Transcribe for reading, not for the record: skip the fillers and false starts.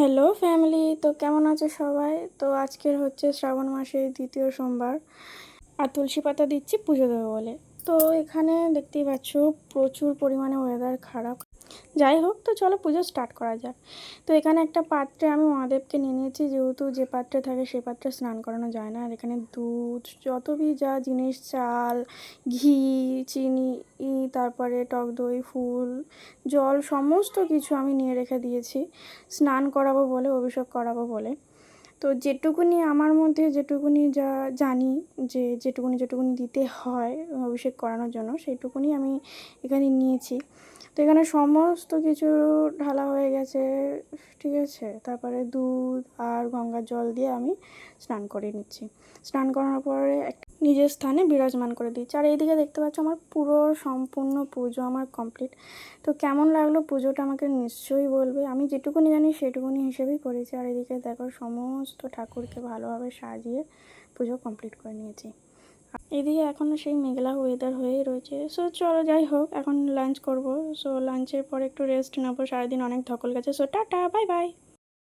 Hello family, তো কেমন আছে সবাই? তো আজকের হচ্ছে শ্রাবণ মাসের দ্বিতীয় সোমবার, আর তুলসী পাতা দিচ্ছি পুজো দেবো বলে। তো এখানে দেখতেই পাচ্ছ প্রচুর পরিমাণে ওয়েদার খারাপ। যাই হোক, তো চলো পুজো স্টার্ট করা যাক। তো এখানে একটা পাত্রে আমি মহাদেবকে নিয়ে নিয়েছি, যেহেতু যে পাত্রে থাকে সেই পাত্রে স্নান করানো যায় না। আর এখানে দুধ, যতবি যা জিনিস, চাল, ঘি, চিনি, তারপরে টক দই, ফুল, জল, সমস্ত কিছু আমি নিয়ে রেখে দিয়েছি স্নান করাবো বলে, অভিষেক করাবো বলে। তো যেটুকুনি আমার মধ্যে, যেটুকুনি যা জানি, যে যেটুকুনি দিতে হয় অভিষেক করানোর জন্য, সেইটুকুনি আমি এখানে নিয়েছি। তো এখানে সমস্ত কিছু ঢালা হয়ে গেছে, ঠিক আছে। তারপরে দুধ আর গঙ্গার জল দিয়ে আমি স্নান করে নিচ্ছি। স্নান করানোর পরে নিজের স্থানে বিরাজমান করে দিচ্ছি। আর এইদিকে দেখতে পাচ্ছ আমার পুরো সম্পূর্ণ পুজো আমার কমপ্লিট। তো কেমন লাগলো পুজোটা আমাকে নিশ্চয়ই বলবে। আমি যেটুকুনি জানি সেটুকুনি হিসেবেই করেছি। আর এদিকে দেখো সমস্ত ঠাকুরকে ভালোভাবে সাজিয়ে পুজো কমপ্লিট করে নিয়েছি। এদিকে এখনও সেই মেঘলা ওয়েদার হয়েই রয়েছে। সো চলো, যাই হোক, এখন লাঞ্চ করব। সো লাঞ্চের পর একটু রেস্ট নেবো, সারাদিন অনেক ধকল গেছে। So tata, bye bye.